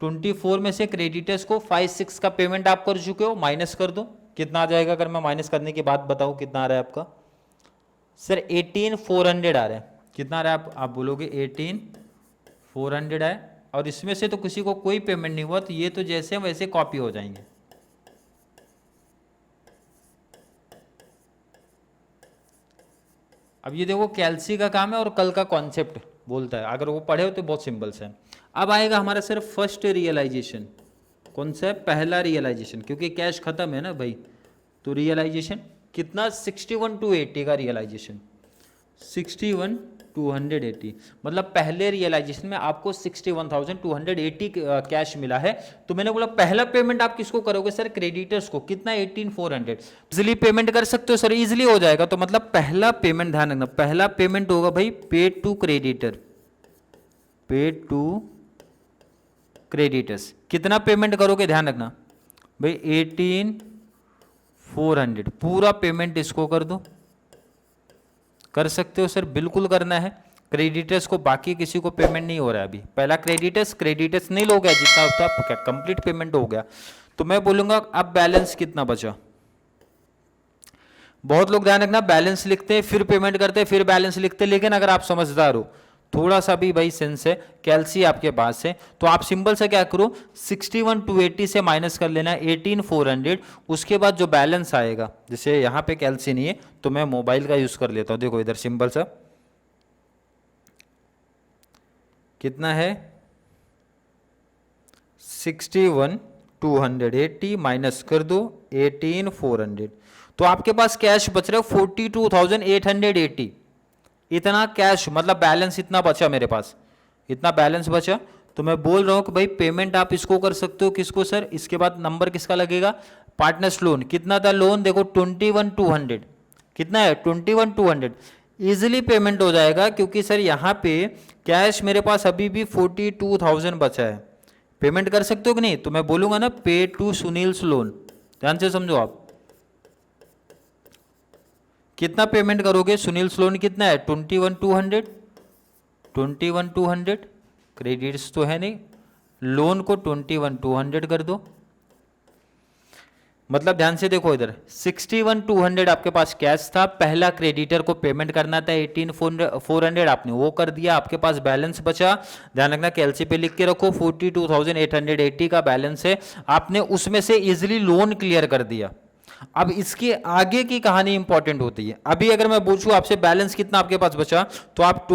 24 में से क्रेडिटर्स को 56 का पेमेंट आप कर चुके हो, माइनस कर दो, कितना आ जाएगा। अगर मैं माइनस करने के बाद बताऊँ कितना आ रहा है आपका, सर 18,400 आ रहा है। कितना आ रहा है आप बोलोगे 18,400 है, और इसमें से तो किसी को कोई पेमेंट नहीं हुआ, तो ये तो जैसे वैसे कॉपी हो जाएंगे। अब ये देखो कैलसी का काम है और कल का कॉन्सेप्ट बोलता है, अगर वो पढ़े हो तो बहुत सिंपल से। अब आएगा हमारा सिर्फ फर्स्ट रियलाइजेशन, कौन सा है, पहला रियलाइजेशन, क्योंकि कैश खत्म है ना भाई। तो रियलाइजेशन कितना, 61,280 का रियलाइजेशन, 61,280, मतलब पहले रियलाइजेशन में आपको 61,280 कैश मिला है। तो मैंने बोला पहला पेमेंट आप किसको करोगे सर, क्रेडिटर्स को, कितना 18,400। इजिली पेमेंट कर सकते हो सर, इजिली हो जाएगा। तो मतलब पहला पेमेंट, ध्यान रखना, पहला पेमेंट होगा भाई paid to creditor, paid to creditors. कितना पेमेंट करोगे, ध्यान रखना भाई 18,400, पूरा पेमेंट इसको कर दो। कर सकते हो सर, बिल्कुल करना है। क्रेडिटर्स को, बाकी किसी को पेमेंट नहीं हो रहा है अभी, पहला क्रेडिटर्स नहीं लोगे, जितना होता कंप्लीट पेमेंट हो गया। तो मैं बोलूंगा अब बैलेंस कितना बचा। बहुत लोग ध्यान रखना, बैलेंस लिखते हैं फिर पेमेंट करते हैं फिर बैलेंस लिखते हैं, लेकिन अगर आप समझदार हो, थोड़ा सा भी भाई सेंस है, कैलसी आपके पास है, तो आप सिंपल से क्या करो, 61,280 से माइनस कर लेना 18,400। उसके बाद जो बैलेंस आएगा, जैसे यहाँ पे कैलसी नहीं है तो मैं मोबाइल का यूज कर लेता हूँ। देखो इधर सिंपल सा कितना है, 61,280 माइनस कर दो 18,400, तो आपके पास कैश बच रहा है 42,880। इतना कैश, मतलब बैलेंस इतना बचा मेरे पास, इतना बैलेंस बचा। तो मैं बोल रहा हूं कि भाई पेमेंट आप इसको कर सकते हो, किसको सर, इसके बाद नंबर किसका लगेगा, पार्टनर्स लोन। कितना था लोन, देखो 21,200, कितना है 21,200, इजिली पेमेंट हो जाएगा, क्योंकि सर यहाँ पे कैश मेरे पास अभी भी 42,000 बचा है। पेमेंट कर सकते हो कि नहीं, तो मैं बोलूंगा ना पे टू सुनील्स लोन। ध्यान से समझो आप, कितना पेमेंट करोगे, सुनील्स लोन कितना है 21,200, 21,200, क्रेडिट्स तो है नहीं, लोन को 21,200 कर दो। मतलब ध्यान से देखो इधर 61,200 आपके पास कैश था, पहला क्रेडिटर को पेमेंट करना था 18,400, आपने वो कर दिया, आपके पास बैलेंस बचा। ध्यान रखना कैलसी पे लिख के रखो 42,880 का बैलेंस है, आपने उसमें से इजिली लोन क्लियर कर दिया। अब इसके आगे की कहानी इंपॉर्टेंट होती है। अभी अगर मैं पूछूं आपसे बैलेंस कितना आपके पास बचा, तो आप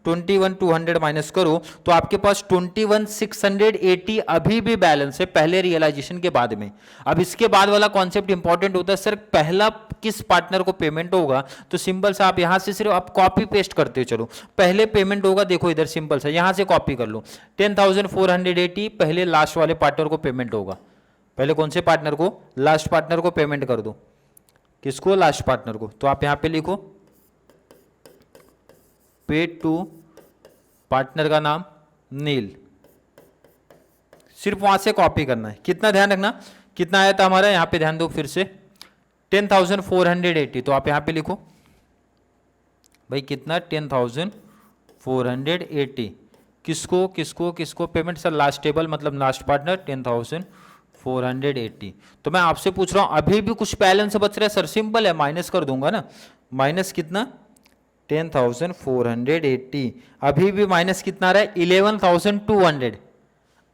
21,200 माइनस करो तो आपके पास 21,680 अभी भी बैलेंस है पहले रियलाइजेशन के बाद में। अब इसके बाद वाला कॉन्सेप्ट इंपॉर्टेंट होता है, सर पहला किस पार्टनर को पेमेंट होगा, तो सिंपल सा आप यहां से सिर्फ आप कॉपी पेस्ट करते चलो। पहले पेमेंट होगा, देखो इधर सिंपल सा यहां से कॉपी कर लो, 10,480 पहले लास्ट वाले पार्टनर को पेमेंट होगा। पहले कौन से पार्टनर को, लास्ट पार्टनर को पेमेंट कर दो। किसको, लास्ट पार्टनर को। तो आप यहां पे लिखो पेड टू पार्टनर का नाम नील, सिर्फ वहां से कॉपी करना है। कितना ध्यान रखना, कितना आया था हमारा, यहां पे ध्यान दो फिर से 10,480। तो आप यहां पे लिखो भाई कितना 10,480 किसको किसको किसको पेमेंट, सर लास्ट टेबल मतलब लास्ट पार्टनर 10,480। तो मैं आपसे पूछ रहा हूं अभी भी कुछ बैलेंस बच रहा है, सर सिंपल है माइनस कर दूंगा ना, माइनस कितना 10,480, अभी भी माइनस कितना रहा है 11,200।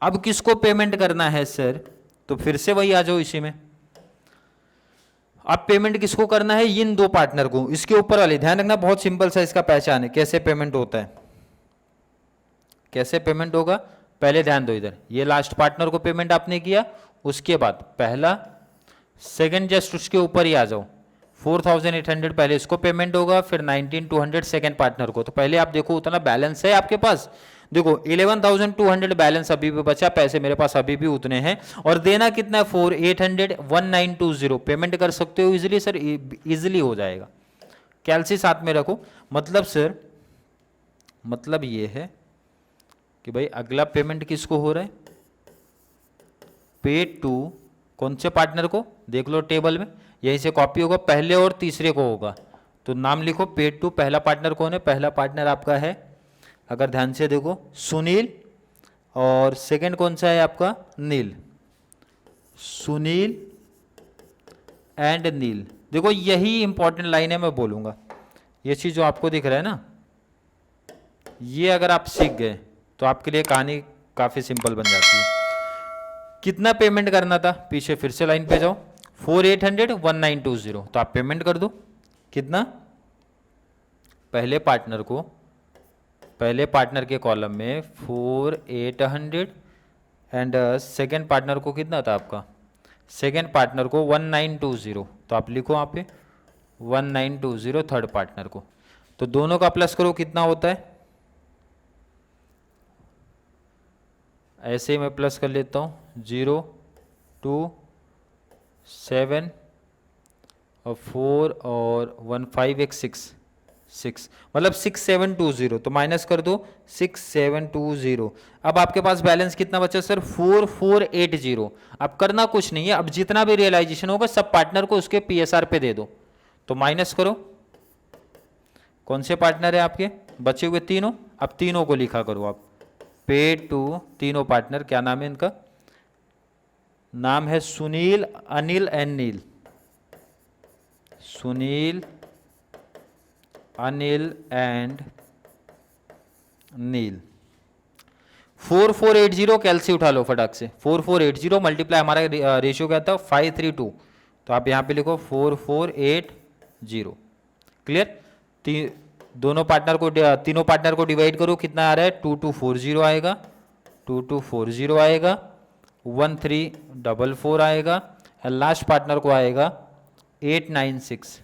अब किसको पेमेंट करना है सर, तो फिर से वही आ जाओ इसी में। अब पेमेंट किसको करना है, इन दो पार्टनर को, इसके ऊपर वाले। ध्यान रखना बहुत सिंपल सा इसका पहचान है कैसे पेमेंट होता है, कैसे पेमेंट होगा। पहले ध्यान दो इधर, ये लास्ट पार्टनर को पेमेंट आपने किया, उसके बाद पहला सेकंड जस्ट उसके ऊपर ही आ जाओ, 4,800 पहले इसको पेमेंट होगा, फिर 19,200 सेकंड पार्टनर को। तो पहले आप देखो उतना बैलेंस है आपके पास, देखो 11,200 बैलेंस अभी भी बचा, पैसे मेरे पास अभी भी उतने हैं, और देना कितना है 4,800, 1920 पेमेंट कर सकते हो इजिली सर, इजिली हो जाएगा। कैलसी साथ में रखो, मतलब सर मतलब ये है कि भाई अगला पेमेंट किसको हो रहा है, पेड टू कौन से पार्टनर को, देख लो टेबल में यहीं से कॉपी होगा, पहले और तीसरे को होगा। तो नाम लिखो पेड टू, पहला पार्टनर कौन है, पहला पार्टनर आपका है अगर ध्यान से देखो सुनील, और सेकंड कौन सा है आपका नील, सुनील एंड नील। देखो यही इंपॉर्टेंट लाइन है, मैं बोलूंगा ये चीज जो आपको दिख रहा है ना, ये अगर आप सीख गए तो आपके लिए कहानी काफी सिंपल बन जाती है। कितना पेमेंट करना था, पीछे फिर से लाइन पे जाओ, 4,800, 1920। तो आप पेमेंट कर दो कितना, पहले पार्टनर को, पहले पार्टनर के कॉलम में 4,800 एंड सेकेंड पार्टनर को कितना था आपका, सेकेंड पार्टनर को 1920। तो आप लिखो यहाँ पे 1920 थर्ड पार्टनर को। तो दोनों का प्लस करो कितना होता है, ऐसे ही मैं प्लस कर लेता हूँ 0, 2, 7 और 4 और 1, 5 एक 6 मतलब 6,720। तो माइनस कर दो 6,720। अब आपके पास बैलेंस कितना बचा सर 4,480। अब करना कुछ नहीं है, अब जितना भी रियलाइजेशन होगा सब पार्टनर को उसके पीएसआर पे दे दो। तो माइनस करो, कौन से पार्टनर है आपके बचे हुए तीनों, अब तीनों को लिखा करो आप, पेड टू तीनों पार्टनर, क्या नाम है इनका, नाम है सुनील, अनिल एंड नील, सुनील, अनिल एंड नील। 4,480 कैलसी उठा लो फटाक से, 4,480 मल्टीप्लाई हमारा रेशियो क्या था 532। तो आप यहां पे लिखो 4,480। क्लियर, दोनों पार्टनर को, तीनों पार्टनर को डिवाइड करो, कितना आ रहा है 2,240 आएगा, 2,240 आएगा, 1,344 आएगा, और लास्ट पार्टनर को आएगा 896।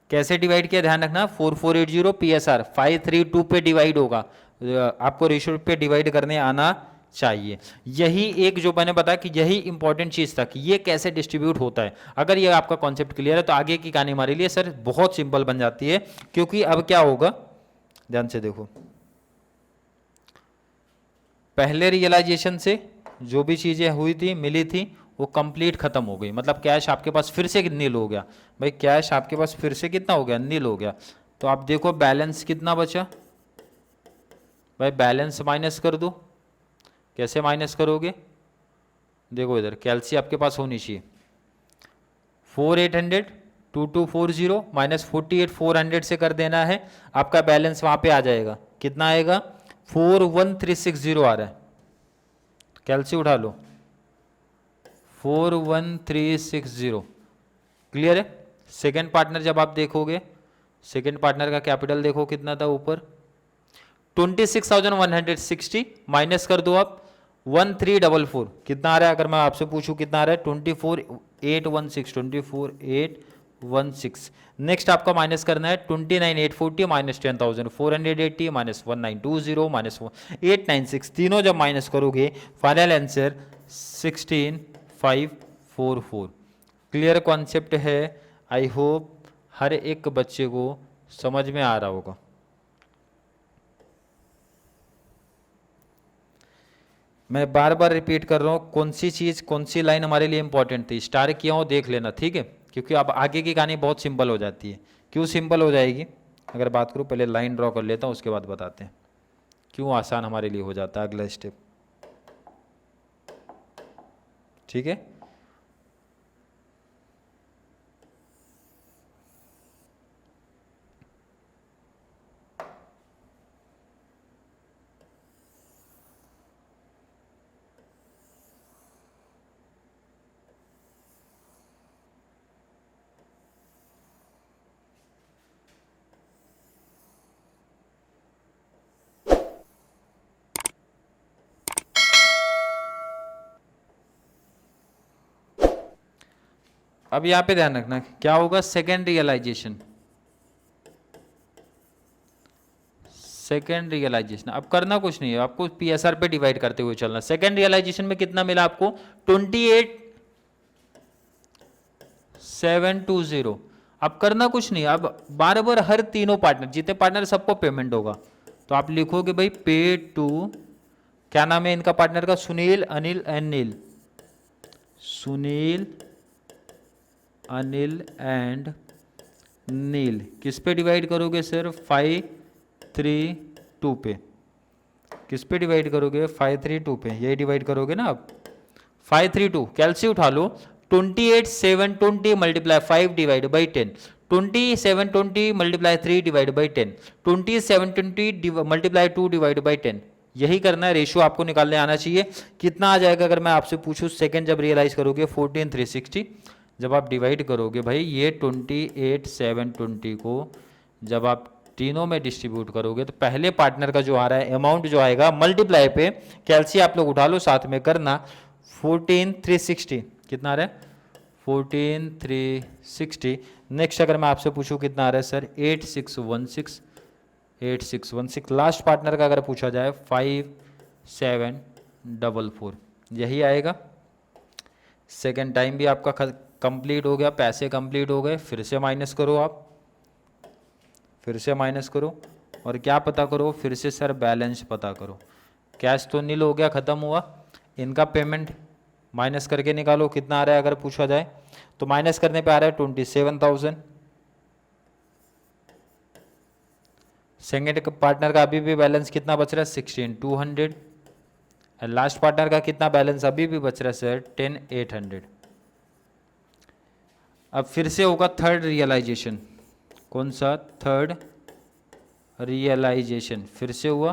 कैसे डिवाइड किया ध्यान रखना, 4,480 पीएसआर 532 पे डिवाइड होगा, आपको रेशियो पे डिवाइड करने आना चाहिए। यही एक जो मैंने बताया कि यही इंपॉर्टेंट चीज था कि ये कैसे डिस्ट्रीब्यूट होता है। अगर ये आपका कॉन्सेप्ट क्लियर है तो आगे की कहानी हमारे लिए सर बहुत सिंपल बन जाती है, क्योंकि अब क्या होगा ध्यान से देखो, पहले रियलाइजेशन से जो भी चीजें हुई थी मिली थी वो कंप्लीट खत्म हो गई, मतलब कैश आपके पास फिर से नील हो गया। भाई कैश आपके पास फिर से कितना हो गया, नील हो गया। तो आप देखो बैलेंस कितना बचा, भाई बैलेंस माइनस कर दो। कैसे माइनस करोगे, देखो इधर कैलसी आपके पास होनी चाहिए, 4,800 2,240 माइनस 48,400 से कर देना है, आपका बैलेंस वहां पे आ जाएगा, कितना आएगा 4,1360 आ रहा है। कैलसी उठा लो 4,1360। क्लियर है। सेकेंड पार्टनर जब आप देखोगे, सेकेंड पार्टनर का कैपिटल देखो कितना था ऊपर 26,160 माइनस कर दो आप 1344, कितना आ रहा है? अगर मैं आपसे पूछूं कितना आ रहा है? 24,816। नेक्स्ट आपका माइनस करना है 29,840 माइनस 10,480 माइनस 1920 माइनस 896, तीनों जब माइनस करोगे फाइनल आंसर 16,544। क्लियर कॉन्सेप्ट है? आई होप हर एक बच्चे को समझ में आ रहा होगा। मैं बार बार रिपीट कर रहा हूँ, कौन सी चीज़ कौन सी लाइन हमारे लिए इंपॉर्टेंट थी, स्टार किया हो देख लेना, ठीक है? क्योंकि अब आगे की कहानी बहुत सिंपल हो जाती है। क्यों सिंपल हो जाएगी? अगर बात करूँ, पहले लाइन ड्रॉ कर लेता हूँ, उसके बाद बताते हैं क्यों आसान हमारे लिए हो जाता है अगला स्टेप, ठीक है? अब यहां पे ध्यान रखना क्या होगा, सेकेंड रियलाइजेशन। सेकेंड रियलाइजेशन अब करना कुछ नहीं है, आपको पीएसआर पे डिवाइड करते हुए चलना। सेकेंड रियलाइजेशन में कितना मिला आपको? 28,720। अब करना कुछ नहीं, अब बार बार हर तीनों पार्टनर, जितने पार्टनर सबको पेमेंट होगा, तो आप लिखोगे भाई पे टू, क्या नाम है इनका पार्टनर का? सुनील, अनिल एंड नील। सुनील, अनिल एंड नील किस पे डिवाइड करोगे सर? 532 पे। किस पे डिवाइड करोगे? 532 पे। यही डिवाइड करोगे ना आप? 532 कैलसी उठा लो, 28,720 multiply 5 divide by 10, 2720 multiply 3 divide by 10, 2720 multiply 2 divide by 10। यही करना है, रेशियो आपको निकालने आना चाहिए। कितना आ जाएगा अगर मैं आपसे पूछूं सेकंड जब रियलाइज करोगे? 14,360। जब आप डिवाइड करोगे भाई ये 28,720 को जब आप तीनों में डिस्ट्रीब्यूट करोगे तो पहले पार्टनर का जो आ रहा है अमाउंट जो आएगा मल्टीप्लाई पे, कैलसी आप लोग उठा लो साथ में करना, 14,360। कितना आ रहा है? 14,360। नेक्स्ट अगर मैं आपसे पूछूं कितना आ रहा है सर? 8,616। 8,616 लास्ट पार्टनर का अगर पूछा जाए 5,744, यही आएगा। सेकेंड टाइम भी आपका कंप्लीट हो गया, पैसे कंप्लीट हो गए। फिर से माइनस करो आप, फिर से माइनस करो और क्या पता करो? फिर से सर बैलेंस पता करो। कैश तो नील हो गया, ख़त्म हुआ। इनका पेमेंट माइनस करके निकालो कितना आ रहा है अगर पूछा जाए तो। माइनस करने पे आ रहा है 27,000। सेकेंड पार्टनर का अभी भी बैलेंस कितना बच रहा है? 16,200। लास्ट पार्टनर का कितना बैलेंस अभी भी बच रहा है सर? 10,800। अब फिर से होगा थर्ड रियलाइजेशन। कौन सा? थर्ड रियलाइजेशन फिर से हुआ।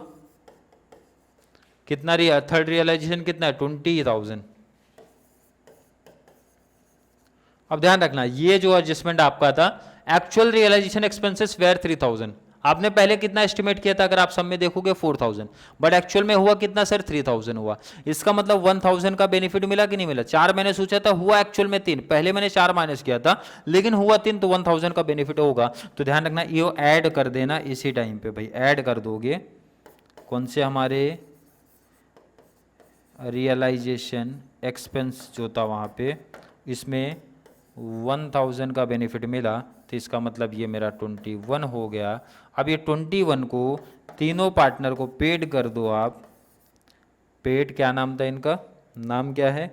कितना थर्ड रियलाइजेशन कितना है? 20,000। अब ध्यान रखना ये जो एडजस्टमेंट आपका था, एक्चुअल रियलाइजेशन एक्सपेंसेस वेयर 3,000। आपने पहले कितना एस्टिमेट किया था? अगर आप सब में देखोगे 4,000, बट एक्चुअल में हुआ कितना सर? 3,000 हुआ। इसका मतलब 1,000 का बेनिफिट मिला कि नहीं मिला? 4 मैंने सोचा था, हुआ एक्चुअल में 3। पहले मैंने 4 माइनस किया था लेकिन हुआ 3, तो 1,000 का बेनिफिट होगा। तो ध्यान रखना ये ऐड कर देना इसी टाइम पे भाई, ऐड कर दोगे। कौन से हमारे रियलाइजेशन एक्सपेंस जो था वहाँ पे, इसमें 1,000 का बेनिफिट मिला, तो इसका मतलब ये मेरा 21 हो गया। अब ये 21 को तीनों पार्टनर को पेड कर दो आप। पेड क्या नाम था इनका? नाम क्या है?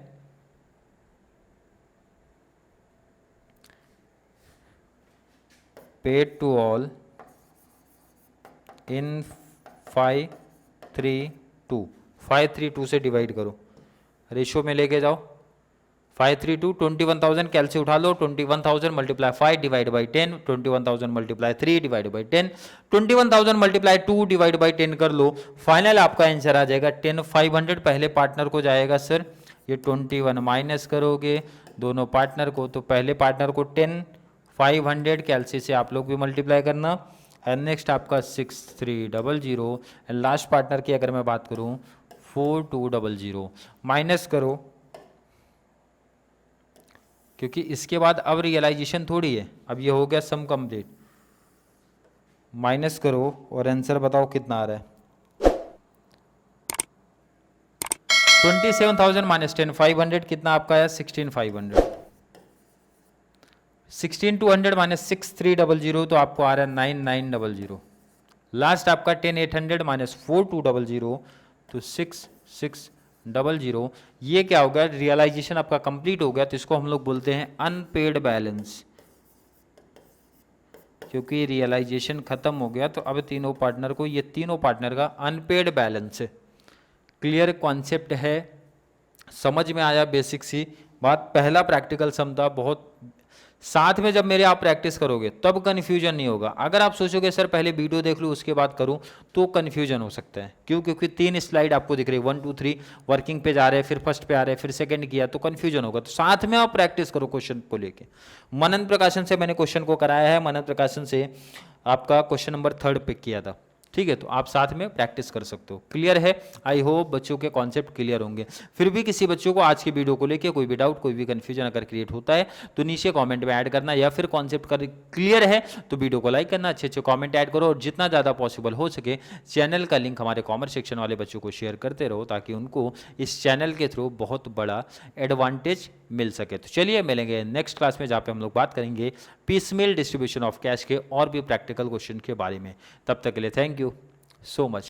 Paid to all in 532। 532 से डिवाइड करो, रेशियो में लेके जाओ। 532 21,000 कैलसी उठा लो, 21,000 multiply 5 divide by 10, 21,000 multiply 3 divide by 10, 21,000 multiply 2 divide by 10 कर लो। फाइनल आपका आंसर आ जाएगा 10,500। पहले पार्टनर को जाएगा सर ये 21 माइनस करोगे दोनों पार्टनर को, तो पहले पार्टनर को 10,500 कैलसी से आप लोग भी मल्टीप्लाई करना। एंड नेक्स्ट आपका 6300 एंड लास्ट पार्टनर की अगर मैं बात करूं 4200 माइनस करो, क्योंकि इसके बाद अब रियलाइजेशन थोड़ी है, अब ये हो गया सम कंप्लीट, माइनस करो और आंसर बताओ कितना आ रहा है। 27,000 माइनस 10 500 कितना आपका आया 16,500। 16,200 माइनस 6,300 तो आपको आ रहा है 9,900। लास्ट आपका 10,800 माइनस 4,200 तो 6,600। ये क्या हो गया, रियलाइजेशन आपका कंप्लीट हो गया, तो इसको हम लोग बोलते हैं अनपेड बैलेंस। क्योंकि रियलाइजेशन खत्म हो गया तो अब तीनों पार्टनर को, ये तीनों पार्टनर का अनपेड बैलेंस है। क्लियर कॉन्सेप्ट है, समझ में आया बेसिक सी बात। पहला प्रैक्टिकल सम था, बहुत साथ में जब मेरे आप प्रैक्टिस करोगे तब कन्फ्यूजन नहीं होगा। अगर आप सोचोगे सर पहले वीडियो देख लूँ उसके बाद करूँ, तो कन्फ्यूजन हो सकता है। क्यों? क्योंकि 3 स्लाइड आपको दिख रही है, 1 2 3 वर्किंग पे जा रहे हैं, फिर फर्स्ट पे आ रहे हैं, फिर सेकंड किया, तो कन्फ्यूजन होगा। तो साथ में आप प्रैक्टिस करो क्वेश्चन को लेके। मनन प्रकाशन से मैंने क्वेश्चन को कराया है, मनन प्रकाशन से आपका क्वेश्चन नंबर 3 पिक किया था, ठीक है। तो आप साथ में प्रैक्टिस कर सकते हो। क्लियर है? आई होप बच्चों के कॉन्सेप्ट क्लियर होंगे। फिर भी किसी बच्चों को आज की वीडियो को लेके कोई भी डाउट, कोई भी कंफ्यूजन अगर क्रिएट होता है तो नीचे कमेंट में ऐड करना, या फिर कॉन्सेप्ट कर क्लियर है तो वीडियो को लाइक करना, अच्छे अच्छे कमेंट ऐड करो, और जितना ज़्यादा पॉसिबल हो सके चैनल का लिंक हमारे कॉमर्स सेक्शन वाले बच्चों को शेयर करते रहो, ताकि उनको इस चैनल के थ्रू बहुत बड़ा एडवांटेज मिल सके। तो चलिए मिलेंगे नेक्स्ट क्लास में, जहाँ पे हम लोग बात करेंगे पीसमेल डिस्ट्रीब्यूशन ऑफ कैश के और भी प्रैक्टिकल क्वेश्चन के बारे में। तब तक के लिए थैंक यू so much।